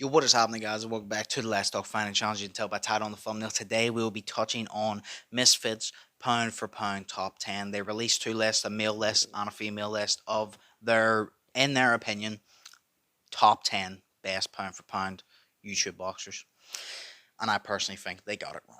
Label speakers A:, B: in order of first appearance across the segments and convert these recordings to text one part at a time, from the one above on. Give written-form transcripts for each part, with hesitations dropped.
A: Yo, what is happening, guys? And welcome back to the Last Talk Fighting Challenge. You can tell by title on the thumbnail. Today, we will be touching on Misfits pound for pound top 10. They released two lists, a male list and a female list of in their opinion, top 10 best pound for pound YouTube boxers. And I personally think they got it wrong.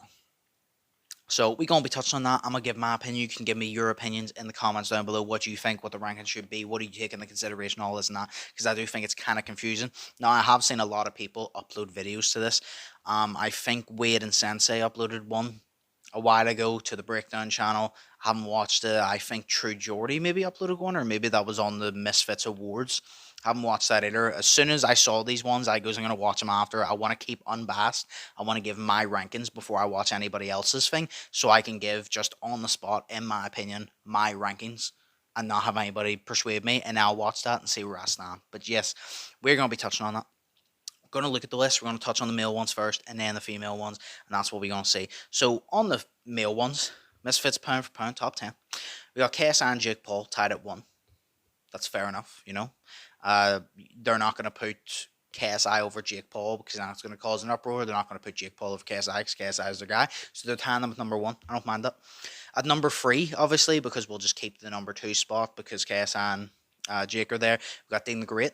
A: So we're going to be touching on that. I'm going to give my opinion. You can give me your opinions in the comments down below. What do you think, what the ranking should be? What do you take into consideration, all this and that? Because I do think it's kind of confusing. Now, I have seen a lot of people upload videos to this. I think Wade and Sensei uploaded one a while ago to the Breakdown channel. I haven't watched it. I think True Geordie maybe uploaded one, or maybe that was on the Misfits Awards. Haven't watched that either. As soon as I saw these ones, I'm going to watch them after. I want to keep unbiased. I want to give my rankings before I watch anybody else's thing, so I can give just on the spot, in my opinion, my rankings and not have anybody persuade me, and I'll watch that and see where I stand. But yes, we're going to be touching on that. We're going to look at the list. We're going to touch on the male ones first and then the female ones, and that's what we're going to see. So on the male ones, Misfits pound for pound, top 10. We got KSI and Jake Paul tied at 1. That's fair enough, you know. They're not going to put KSI over Jake Paul because that's going to cause an uproar. They're not going to put Jake Paul over KSI because KSI is their guy. So they're tying them at number 1. I don't mind that. At number 3, obviously, because we'll just keep the number 2 spot because KSI and Jake are there. We got Dean the Great.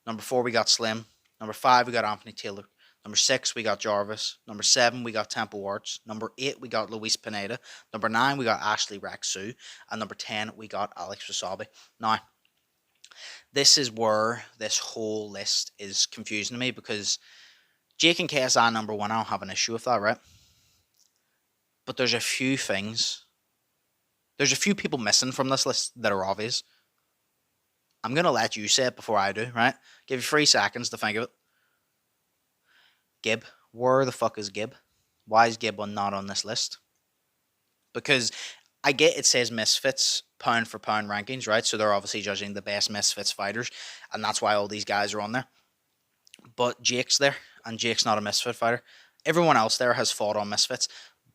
A: Number 4, we got Slim. Number 5, we got Anthony Taylor. Number 6, we got Jarvis. Number 7, we got Temple Arts. Number 8, we got Luis Pineda. Number 9, we got Ashley Raxu. And number 10, we got Alex Wasabi. Now, this is where this whole list is confusing to me because Jake and KSI number 1, I don't have an issue with that, right? But there's a few things. There's a few people missing from this list that are obvious. I'm going to let you say it before I do, right? Give you 3 seconds to think of it. Gib. Where the fuck is Gib? Why is Gib not on this list? Because I get it says Misfits pound for pound rankings, right? So they're obviously judging the best Misfits fighters, and that's why all these guys are on there. But Jake's there, and Jake's not a Misfit fighter. Everyone else there has fought on Misfits,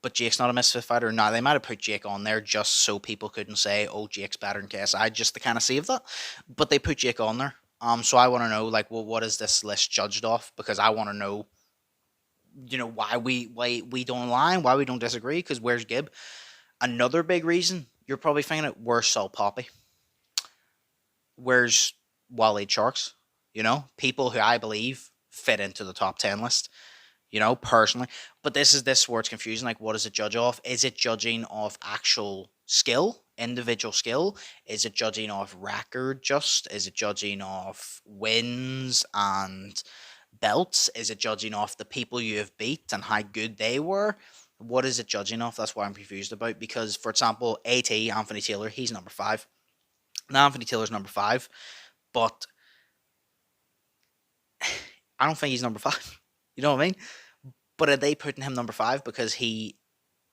A: but Jake's not a Misfit fighter. Now, they might have put Jake on there just so people couldn't say, oh, Jake's better than KSI, just to kind of save that. But they put Jake on there. So I want to know, like, well, what is this list judged off? Because I want to know, you know, why we don't align, why we don't disagree, because where's Gib? Another big reason, you're probably thinking it, where's Salt Poppy? Where's Waleed Sharks? You know, people who I believe fit into the top 10 list, you know, personally. But this is where it's confusing. Like, what does it judge off? Is it judging off actual skill, individual skill? Is it judging off record just? Is it judging off wins and belts? Is it judging off the people you have beat and how good they were? What is it judging off? That's what I'm confused about. Because, for example, Anthony Taylor, he's number 5. Now, Anthony Taylor's number 5, but I don't think he's number 5. You know what I mean? But are they putting him number 5 because he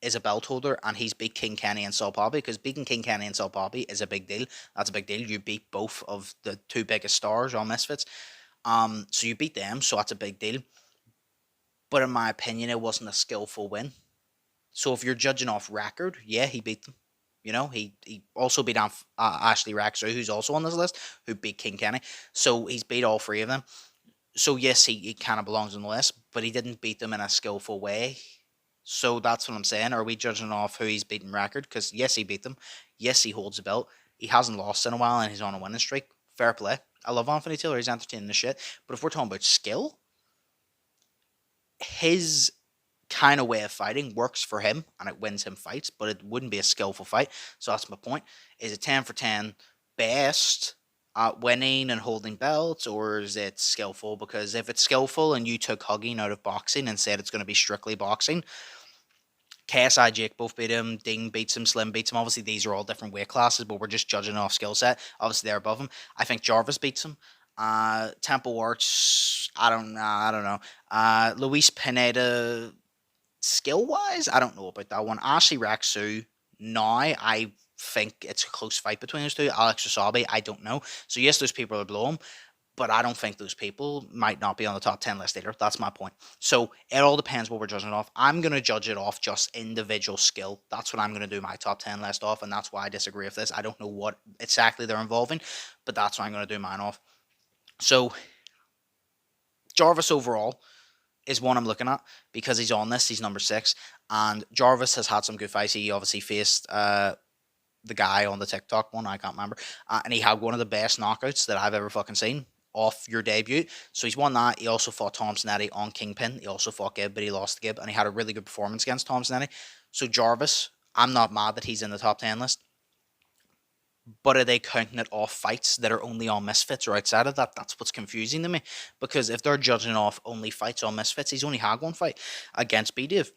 A: is a belt holder and he's beat King Kenny and Saul Poppy? Because beating King Kenny and Saul Poppy is a big deal. That's a big deal. You beat both of the 2 biggest stars on Misfits. So you beat them, so that's a big deal. But in my opinion, it wasn't a skillful win. So if you're judging off record, yeah, he beat them. You know, he also beat Ashley Raxu, who's also on this list, who beat King Kenny. So he's beat all 3 of them. So yes, he kind of belongs on the list, but he didn't beat them in a skillful way. So that's what I'm saying. Are we judging off who he's beaten record? Because yes, he beat them. Yes, he holds a belt. He hasn't lost in a while, and he's on a winning streak. Fair play. I love Anthony Taylor. He's entertaining the shit. But if we're talking about skill, his kind of way of fighting works for him and it wins him fights, but it wouldn't be a skillful fight. So that's my point. Is it 10 for 10 best at winning and holding belts, or is it skillful? Because if it's skillful and you took hugging out of boxing and said it's going to be strictly boxing, KSI, Jake both beat him, Ding beats him, Slim beats him. Obviously, these are all different weight classes, but we're just judging off skill set. Obviously, they're above him. I think Jarvis beats him. Temple Arts, I don't know. Luis Pineda, skill wise, I don't know about that one. Ashley Raxu, now I think it's a close fight between those two. Alex Wasabi, I don't know. So yes, those people are below him, but I don't think those people might not be on the top 10 list either. That's my point. So it all depends what we're judging it off. I'm going to judge it off just individual skill. That's what I'm going to do my top 10 list off, and that's why I disagree with this. I don't know what exactly they're involving, but that's what I'm going to do mine off. So Jarvis overall is one I'm looking at because he's on this. He's number 6, and Jarvis has had some good fights. He obviously faced the guy on the TikTok one, I can't remember, and he had one of the best knockouts that I've ever fucking seen off your debut. So he's won that. He also fought Thompson Eddie on Kingpin. He also fought Gibb, but he lost to Gibb, and he had a really good performance against Thompson Eddie. So Jarvis, I'm not mad that he's in the top 10 list. But are they counting it off fights that are only on Misfits or outside of that? That's what's confusing to me. Because if they're judging off only fights on Misfits, he's only had one fight against B-Dave.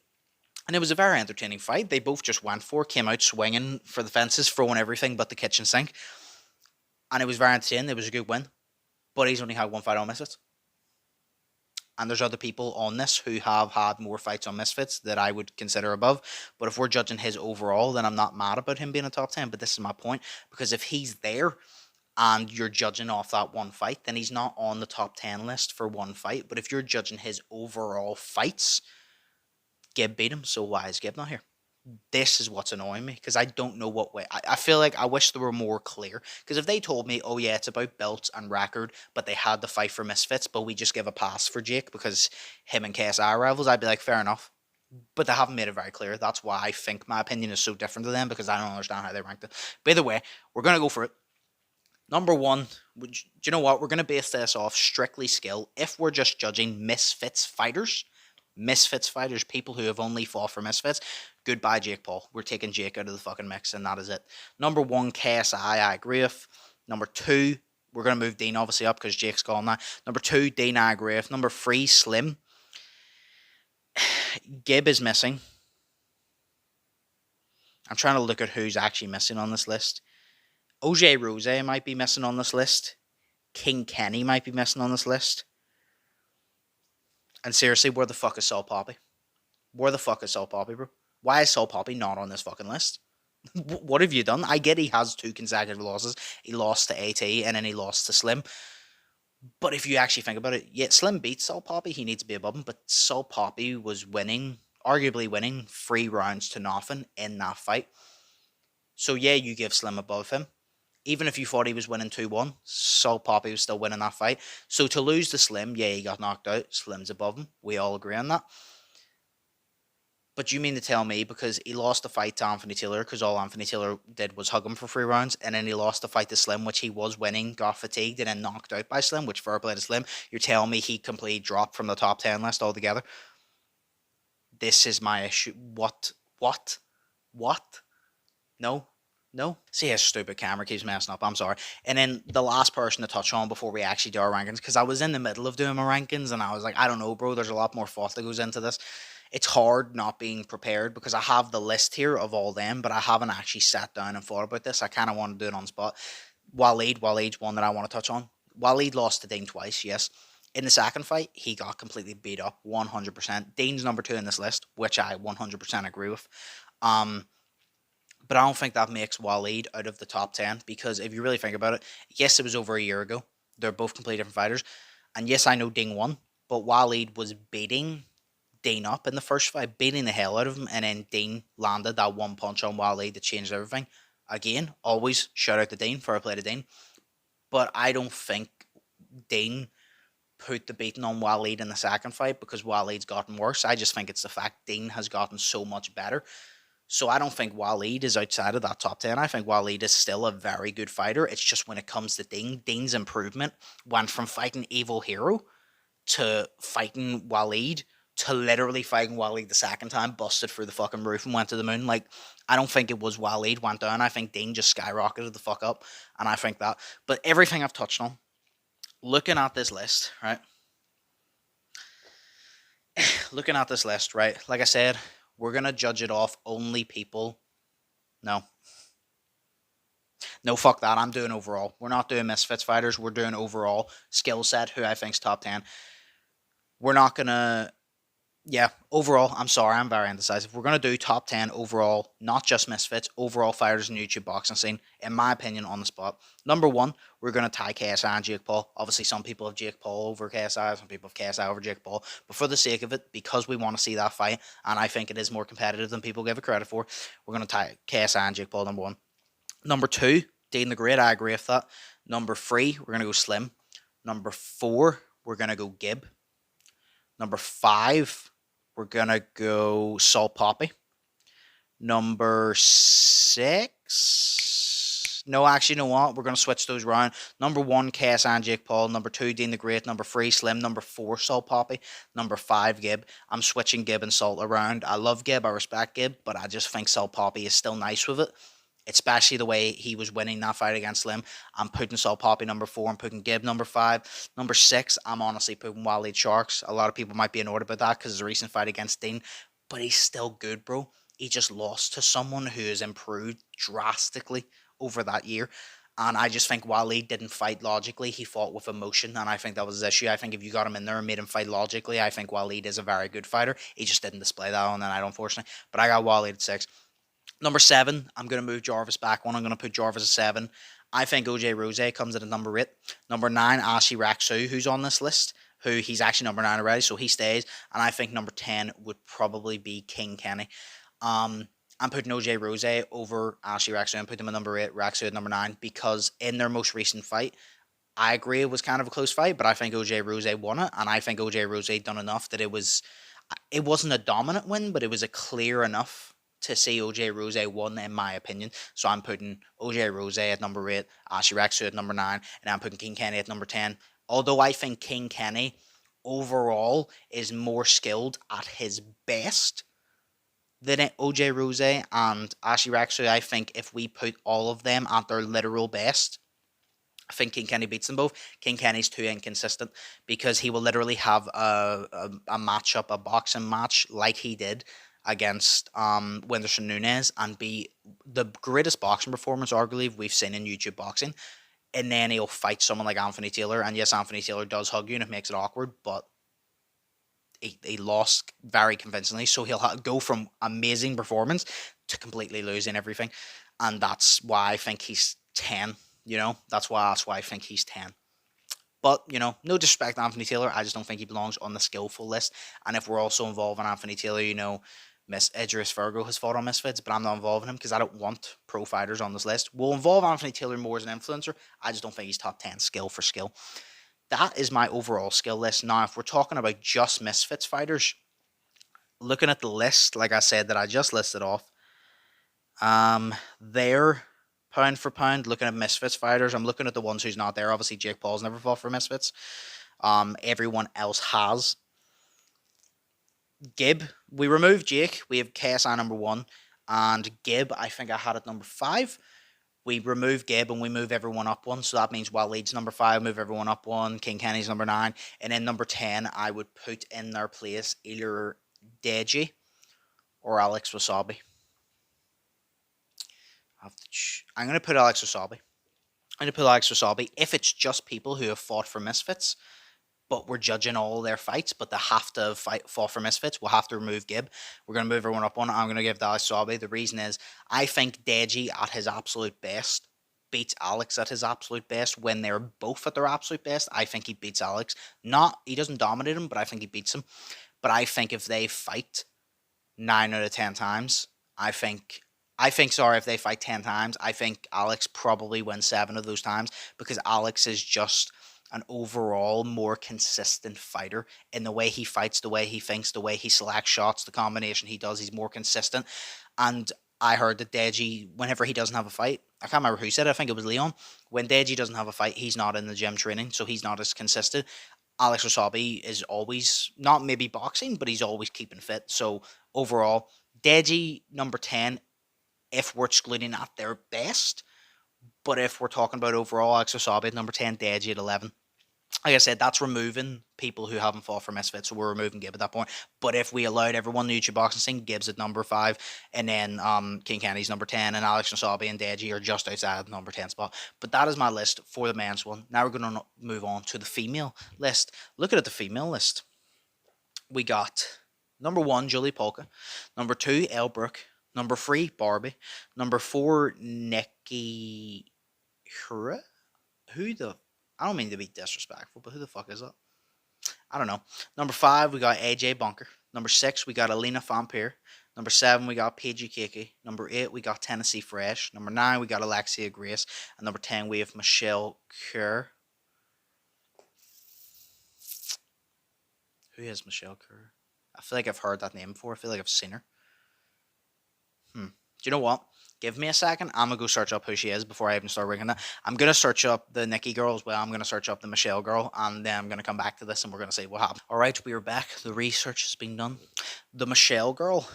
A: And it was a very entertaining fight. They both just went for it, came out swinging for the fences, throwing everything but the kitchen sink. And it was very entertaining. It was a good win. But he's only had one fight on Misfits. And there's other people on this who have had more fights on Misfits that I would consider above. But if we're judging his overall, then I'm not mad about him being a top 10. But this is my point. Because if he's there and you're judging off that one fight, then he's not on the top 10 list for one fight. But if you're judging his overall fights, Gibb beat him. So why is Gibb not here? This is what's annoying me, because I don't know what way. I feel like I wish they were more clear, because if they told me, oh yeah, it's about belts and record, but they had the fight for Misfits, but we just give a pass for Jake because him and KSI are rivals, I'd be like, fair enough. But they haven't made it very clear. That's why I think my opinion is so different to them, because I don't understand how they ranked it. By the way, we're going to go for it. Number 1, do you know what? We're going to base this off strictly skill. If we're just judging Misfits fighters, people who have only fought for Misfits, goodbye Jake Paul. We're taking Jake out of the fucking mix, and that is it. Number 1, KSI, I agree with. Number 2, we're going to move Dean obviously up because Jake's gone now. Number 2, Dean, I agree with. Number 3, Slim. Gibb is missing. I'm trying to look at who's actually missing on this list. OJ Rose might be missing on this list. King Kenny might be missing on this list. And seriously, where the fuck is Saul Poppy? Where the fuck is Saul Poppy, bro? Why is Saul Poppy not on this fucking list? What have you done? I get he has 2 consecutive losses. He lost to AT and then he lost to Slim. But if you actually think about it, yeah, Slim beat Saul Poppy. He needs to be above him. But Saul Poppy was arguably winning 3 rounds to nothing in that fight. So yeah, you give Slim above him. Even if you thought he was winning 2-1, Saul Poppy was still winning that fight. So to lose to Slim, yeah, he got knocked out. Slim's above him. We all agree on that. But you mean to tell me because he lost the fight to Anthony Taylor, because all Anthony Taylor did was hug him for 3 rounds, and then he lost the fight to Slim, which he was winning, got fatigued, and then knocked out by Slim, which fair play to Slim. You're telling me he completely dropped from the top 10 list altogether? This is my issue. What? No. See how stupid camera keeps messing up. I'm sorry. And then the last person to touch on before we actually do our rankings, because I was in the middle of doing my rankings and I was like, I don't know, bro. There's a lot more thought that goes into this. It's hard not being prepared because I have the list here of all them, but I haven't actually sat down and thought about this. I kind of want to do it on the spot. Waleed's one that I want to touch on. Waleed lost to Dean twice, yes. In the second fight, he got completely beat up, 100%. Dean's number 2 in this list, which I 100% agree with. But I don't think that makes Waleed out of the top 10, because if you really think about it, yes, it was over a year ago. They're both completely different fighters. And yes, I know Dean won, but Waleed was beating Dean up in the first fight, beating the hell out of him, and then Dean landed that one punch on Waleed that changed everything. Again, always shout out to Dean, fair play to Dean. But I don't think Dean put the beating on Waleed in the second fight because Waleed's gotten worse. I just think it's the fact Dean has gotten so much better. So I don't think Waleed is outside of that top 10. I think Waleed is still a very good fighter. It's just when it comes to Dean, Dean's improvement went from fighting Evil Hero to fighting Waleed to literally fighting Waleed the second time, busted through the fucking roof and went to the moon. Like, I don't think it was Waleed went down. I think Dean just skyrocketed the fuck up. And I think that. But everything I've touched on, looking at this list, right? Like I said, we're going to judge it off only people. No, fuck that. I'm doing overall. We're not doing Misfits fighters. We're doing overall skill set, who I think's top 10. We're not going to... Yeah, overall, I'm sorry, I'm very indecisive. We're going to do top 10 overall, not just Misfits, overall fighters in the YouTube boxing scene, in my opinion, on the spot. Number 1, we're going to tie KSI and Jake Paul. Obviously, some people have Jake Paul over KSI, some people have KSI over Jake Paul. But for the sake of it, because we want to see that fight, and I think it is more competitive than people give it credit for, we're going to tie KSI and Jake Paul, number 1. Number 2, Dean the Great, I agree with that. Number 3, we're going to go Slim. Number 4, we're going to go Gibb. Number 5, we're going to go Salt Poppy. Number 6. No, actually, you know what? We're going to switch those around. Number 1, KSI and Jake Paul. Number 2, Dean the Great. Number 3, Slim. Number 4, Salt Poppy. Number 5, Gib. I'm switching Gib and Salt around. I love Gib. I respect Gib. But I just think Salt Poppy is still nice with it. Especially the way he was winning that fight against Slim. I'm putting Salt Poppy number 4. I'm putting Gib number 5. Number 6, I'm honestly putting Waleed Sharks. A lot of people might be annoyed about that because it's a recent fight against Dean. But he's still good, bro. He just lost to someone who has improved drastically over that year. And I just think Waleed didn't fight logically. He fought with emotion, and I think that was his issue. I think if you got him in there and made him fight logically, I think Waleed is a very good fighter. He just didn't display that on the night, unfortunately. But I got Waleed at 6. Number 7, I'm going to move Jarvis back one. I'm going to put Jarvis at 7. I think OJ Rose comes in at number 8. Number 9, Ashi Raksu, who's on this list, who he's actually number 9 already, so he stays. And I think number 10 would probably be King Kenny. I'm putting OJ Rose over Ashi Raksu and put him at number 8, Raksu at number 9, because in their most recent fight, I agree it was kind of a close fight, but I think OJ Rose won it, and I think OJ Rose done enough that it wasn't a dominant win, but it was a clear enough to see OJ Rose won, in my opinion. So I'm putting OJ Rose at number 8, Ashi Raksu at number 9, and I'm putting King Kenny at number 10. Although I think King Kenny overall is more skilled at his best than OJ Rose and Ashi Raksu. I think if we put all of them at their literal best, I think King Kenny beats them both. King Kenny's too inconsistent because he will literally have a matchup, a boxing match like he did against Whindersson Nunes and be the greatest boxing performance arguably we've seen in YouTube boxing. And then he'll fight someone like Anthony Taylor. And yes, Anthony Taylor does hug you and it makes it awkward, but he lost very convincingly. So he'll go from amazing performance to completely losing everything. And that's why I think he's 10. That's why I think he's 10. But, no disrespect to Anthony Taylor. I just don't think he belongs on the skillful list. And if we're also involving Anthony Taylor, Miss Idris Virgo has fought on Misfits, but I'm not involving him because I don't want pro fighters on this list. We'll involve Anthony Taylor more as an influencer. I just don't think he's top 10 skill for skill. That is my overall skill list. Now, if we're talking about just Misfits fighters, looking at the list, like I said, that I just listed off, they're pound for pound, looking at Misfits fighters, I'm looking at the ones who's not there. Obviously, Jake Paul's never fought for Misfits. Everyone else has. Gib, we removed Jake. We have KSI number 1. And Gib, I think I had at number 5. We remove Gib and we move everyone up 1. So that means Waleed's number 5, move everyone up 1. King Kenny's number 9. And then number 10, I would put in their place either Deji or Alex Wasabi. I'm going to put Alex Wasabi. If it's just people who have fought for Misfits, but we're judging all their fights, but they have to fought for Misfits, we'll have to remove Gib. We're going to move everyone up 1. I'm going to give Alex Wasabi. The reason is, I think Deji at his absolute best beats Alex at his absolute best. When they're both at their absolute best, I think he beats Alex. He doesn't dominate him, but I think he beats him. But I think if they fight 9 out of 10 times, if they fight 10 times, I think Alex probably wins 7 of those times because Alex is just an overall more consistent fighter in the way he fights, the way he thinks, the way he selects shots, the combination he does. He's more consistent. And I heard that Deji, whenever he doesn't have a fight, I can't remember who said it, I think it was Leon. When Deji doesn't have a fight, he's not in the gym training, so he's not as consistent. Alex Wasabi is always, not maybe boxing, but he's always keeping fit. So overall, Deji number 10, if we're excluding at their best. But if we're talking about overall, Alex Wasabi at number 10, Deji at 11. Like I said, that's removing people who haven't fought for Misfits, so we're removing Gib at that point. But if we allowed everyone the YouTube boxing scene, Gibbs at number 5, and then King Kenny's number 10, and Alex Wasabi and Deji are just outside the number 10 spot. But that is my list for the men's one. Now we're going to move on to the female list. Looking at the female list, we got number 1, Julie Polka, number 2, Elle Brooke, number 3, Barbie, number 4, Nikki Hura. I don't mean to be disrespectful, but who the fuck is that? I don't know. Number 5, we got AJ Bunker. Number 6, we got Alina Vampire. Number 7, we got Paige Kiki. Number 8, we got Tennessee Fresh. Number 9, we got Alexia Grace. And number 10, we have Michelle Kerr. Who is Michelle Kerr? I feel like I've heard that name before. I feel like I've seen her. Hmm. Do you know what? Give me a second. I'm gonna go search up who she is before I even start ranking that. I'm gonna search up the Nikki girl as well. I'm gonna search up the Michelle girl, and then I'm gonna come back to this, and we're gonna see what happened. All right, we are back. The research has been done. The Michelle girl,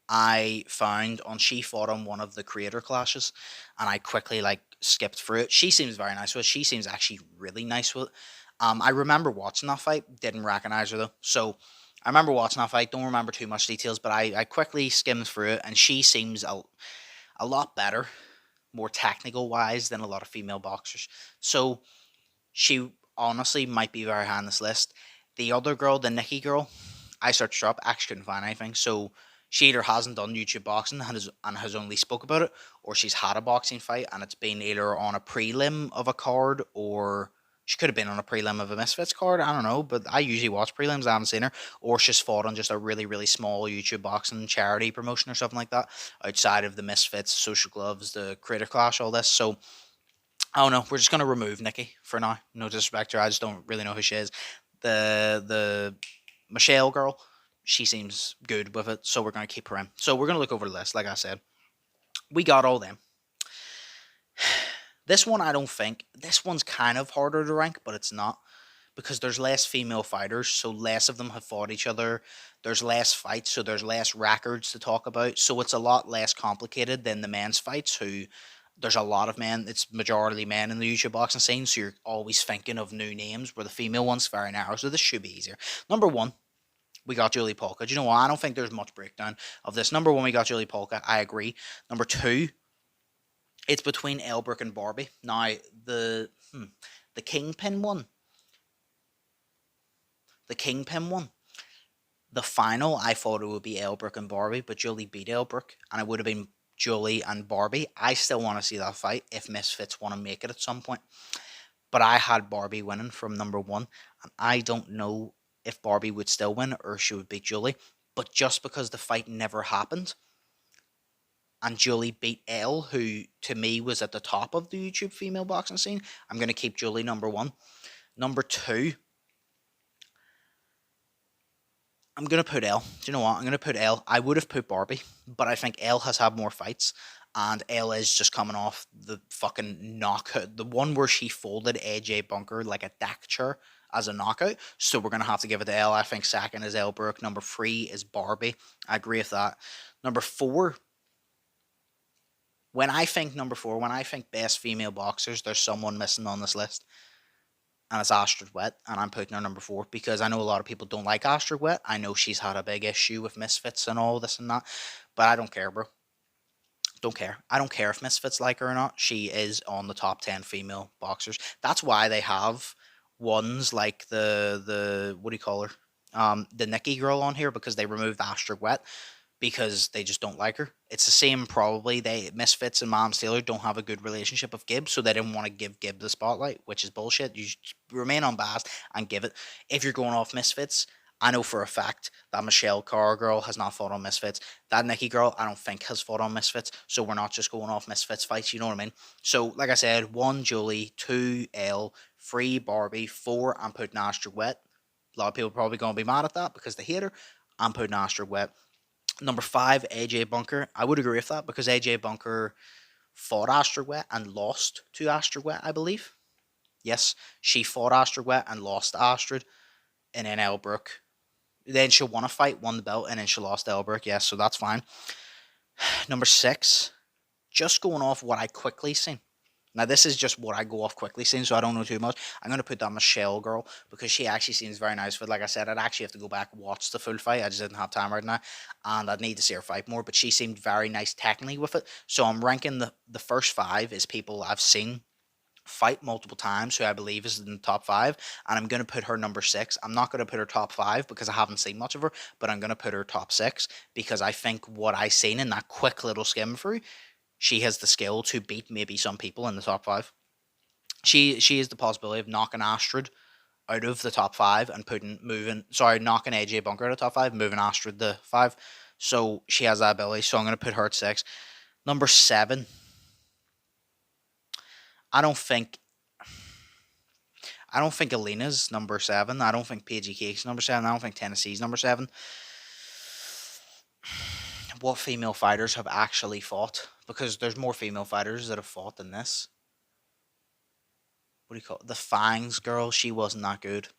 A: I found on she fought on one of the creator clashes, and I quickly like skipped through it. She seems very nice with it. She seems actually really nice with it. I remember watching that fight, didn't recognize her though. So I remember watching that fight, don't remember too much details, but I quickly skimmed through it, and she seems a lot better, more technical wise than a lot of female boxers. So she honestly might be very high on this list. The other girl, the Nikki girl, I searched her up, actually couldn't find anything. So she either hasn't done YouTube boxing and has only spoke about it, or she's had a boxing fight and it's been either on a prelim of a card, or she could have been on a prelim of a Misfits card. I don't know, but I usually watch prelims. I haven't seen her, or she's fought on just a really really small YouTube boxing charity promotion or something like that, outside of the Misfits, Social Gloves, the Creator Clash, all this. So I don't know. We're just gonna remove Nikki for now. No disrespect to her. I just don't really know who she is. The Michelle girl, she seems good with it, so we're gonna keep her in. So we're gonna look over the list. Like I said, we got all them. This one, I don't think. This one's kind of harder to rank, but it's not because there's less female fighters, so less of them have fought each other. There's less fights, so there's less records to talk about. So it's a lot less complicated than the men's fights, who there's a lot of men. It's majority men in the YouTube boxing scene, so you're always thinking of new names, where the female one's very narrow, so this should be easier. Number one, we got Julie Polka. Do you know what? I don't think there's much breakdown of this. Number one, we got Julie Polka. I agree. Number two, it's between Elbrook and Barbie. Now, the Kingpin one, the Kingpin one, the final, I thought it would be Elbrook and Barbie, but Julie beat Elbrook, and it would have been Julie and Barbie. I still want to see that fight if Misfits want to make it at some point. But I had Barbie winning from number one, and I don't know if Barbie would still win or she would beat Julie. But just because the fight never happened, and Julie beat Elle, who to me was at the top of the YouTube female boxing scene, I'm going to keep Julie number one. Number two, I'm going to put Elle. Do you know what? I'm going to put Elle. I would have put Barbie, but I think Elle has had more fights. And Elle is just coming off the fucking knockout. The one where she folded AJ Bunker like a deck chair as a knockout. So we're going to have to give it to Elle. I think second is Elbrook. Number three is Barbie. I agree with that. Number four, when I think number four, when I think best female boxers, there's someone missing on this list, and it's Astrid Wet, and I'm putting her number four because I know a lot of people don't like Astrid Wet. I know she's had a big issue with Misfits and all this and that, but I don't care, bro. Don't care. I don't care if Misfits like her or not. She is on the top 10 female boxers. That's why they have ones like the what do you call her? The Nikki girl on here, because they removed Astrid Wet because they just don't like her. It's the same probably. They Misfits and Mom Taylor don't have a good relationship with Gibbs, so they didn't want to give Gibb the spotlight, which is bullshit. You should remain unbiased and give it. If you're going off Misfits, I know for a fact that Michelle Carr girl has not fought on Misfits. That Nikki girl, I don't think has fought on Misfits. So we're not just going off Misfits fights. You know what I mean? So like I said, one Julie, two Elle, three Barbie, four I'm putting Astrid Wet. A lot of people are probably going to be mad at that because they hate her. I'm putting Astrid Wet. Number five, AJ Bunker. I would agree with that because AJ Bunker fought Astrid Wet and lost to Astrid Wet, I believe. Yes, she fought Astrid Wet and lost to Astrid. And then Elbrook. Then she won a fight, won the belt, and then she lost to Elbrook. Yes, so that's fine. Number six, just going off what I quickly seen. Now, this is just what I go off quickly seeing, so I don't know too much. I'm going to put that Michelle girl because she actually seems very nice. But like I said, I'd actually have to go back and watch the full fight. I just didn't have time right now, and I'd need to see her fight more. But she seemed very nice technically with it. So I'm ranking the first five as people I've seen fight multiple times, who I believe is in the top five, and I'm going to put her number six. I'm not going to put her top five because I haven't seen much of her, but I'm going to put her top six because I think what I seen in that quick little skim through, she has the skill to beat maybe some people in the top five. She has the possibility of knocking Astrid out of the top five and knocking AJ Bunker out of the top five, moving Astrid to five. So she has that ability. So I'm going to put her at six. Number seven, I don't think I don't think Alina's number 7. I don't think PG Cake's number 7. I don't think Tennessee's number 7. What female fighters have actually fought? Because there's more female fighters that have fought than this. What do you call it? The Fangs girl? She wasn't that good.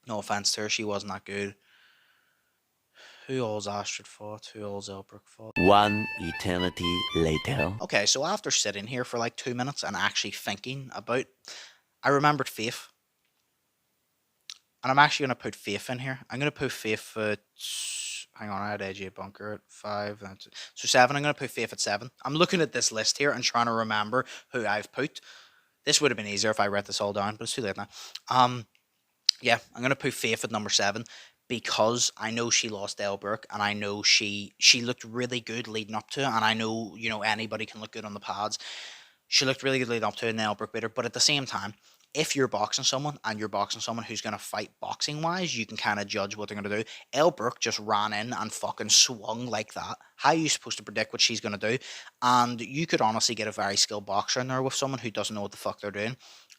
A: No offense to her, she wasn't that good. Who all's Astrid fought? Who all's Elbrook fought?
B: One eternity later.
A: Okay, so after sitting here for like 2 minutes and actually thinking about, I remembered Faith. And I'm actually going to put Faith in here. I'm going to put Faith at, hang on, I had AJ Bunker at 5. So 7, I'm going to put Faith at 7. I'm looking at this list here and trying to remember who I've put. This would have been easier if I read this all down, but it's too late now. Yeah, I'm going to put Faith at number 7 because I know she lost Elbrook and I know she looked really good leading up to it, and I know, anybody can look good on the pads. She looked really good leading up to it, and Elbrook beat her, but at the same time, if you're boxing someone and you're boxing someone who's going to fight boxing wise, you can kind of judge what they're going to do. Elbrook just ran in and fucking swung like that. How are you supposed to predict what she's going to do? And you could honestly get a very skilled boxer in there with someone who doesn't know what the fuck they're doing.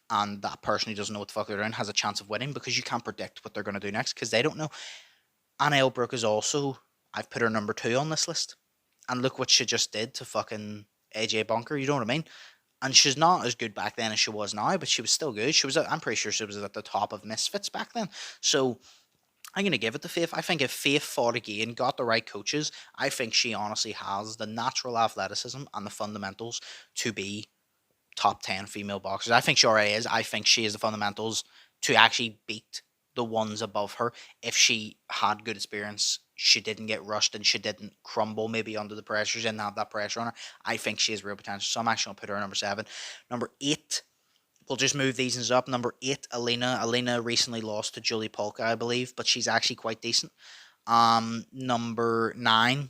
A: And that person who doesn't know what the fuck they're doing has a chance of winning because you can't predict what they're going to do next because they don't know. And Elbrook is also, I've put her number 2 on this list. And look what she just did to fucking AJ Bunker, you know what I mean? And she's not as good back then as she was now, but she was still good. I'm pretty sure she was at the top of Misfits back then. So I'm going to give it to Faith. I think if Faith fought again, got the right coaches, I think she honestly has the natural athleticism and the fundamentals to be top 10 female boxers. I think she already is. I think she has the fundamentals to actually beat the ones above her if she had good experience. She didn't get rushed and she didn't crumble maybe under the pressure. She didn't have that pressure on her. I think she has real potential. So I'm actually going to put her at number 7. Number 8, we'll just move these ones up. Number 8, Alina. Alina recently lost to Julie Polka, I believe, but she's actually quite decent. Number 9,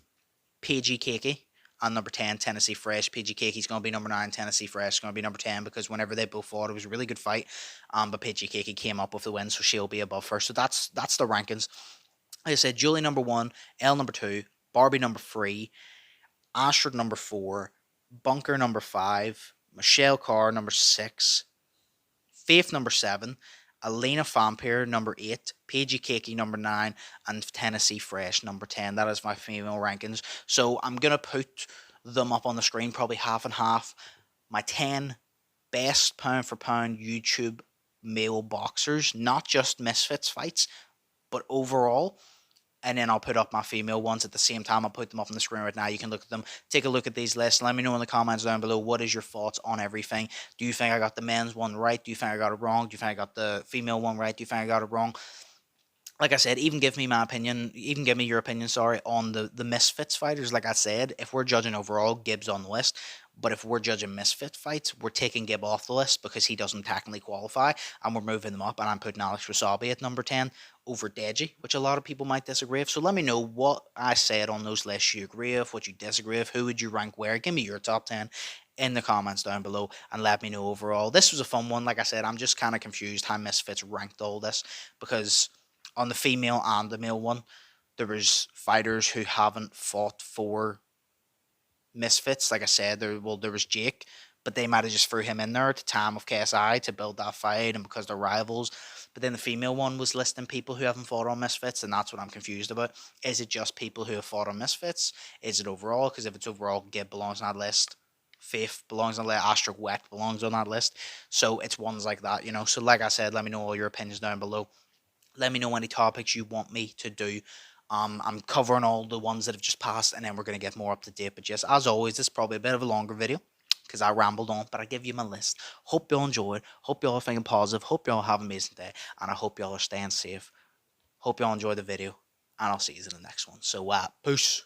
A: PG Keiki. And number 10, Tennessee Fresh. PG Keiki's going to be number 9. Tennessee Fresh is going to be number 10 because whenever they both fought, it was a really good fight. But PG Keiki came up with the win, so she'll be above her. So that's the rankings. Like I said, Julie number 1, Elle number 2, Barbie number 3, Astrid number 4, Bunker number 5, Michelle Carr number 6, Faith number 7, Alina Vampire number 8, PG Keiki number 9, and Tennessee Fresh number 10. That is my female rankings. So I'm going to put them up on the screen, probably half and half. My 10 best pound for pound YouTube male boxers, not just Misfits fights, but overall. And then I'll put up my female ones at the same time. I'll put them up on the screen right now. You can look at them. Take a look at these lists. Let me know in the comments down below, what is your thoughts on everything? Do you think I got the men's one right? Do you think I got it wrong? Do you think I got the female one right? Do you think I got it wrong? Like I said, even give me my opinion, even give me your opinion, on the Misfits fighters. Like I said, if we're judging overall, Gibbs on the list. But if we're judging Misfit fights, we're taking Gibb off the list because he doesn't technically qualify, and we're moving them up, and I'm putting Alex Wasabi at number 10 over Deji, which a lot of people might disagree with. So let me know what I said on those lists you agree with, what you disagree with, who would you rank where. Give me your top 10 in the comments down below and let me know overall. This was a fun one. Like I said, I'm just kind of confused how Misfits ranked all this because on the female and the male one, there was fighters who haven't fought for Misfits. Like I said, there was Jake, but they might have just threw him in there at the time of KSI to build that fight and because they're rivals. But then the female one was listing people who haven't fought on Misfits, and that's what I'm confused about. Is it just people who have fought on Misfits? Is it overall? Because if it's overall, Gibb belongs on that list. Faith belongs on that list. Astrid Wet belongs on that list. So it's ones like that, So like I said, let me know all your opinions down below. Let me know any topics you want me to do. I'm covering all the ones that have just passed, and then we're going to get more up to date. But yes, as always, this is probably a bit of a longer video because I rambled on, but I give you my list. Hope you all enjoyed. Hope you all are thinking positive. Hope you all have an amazing day, and I hope you all are staying safe. Hope you all enjoy the video, and I'll see you in the next one. So, peace.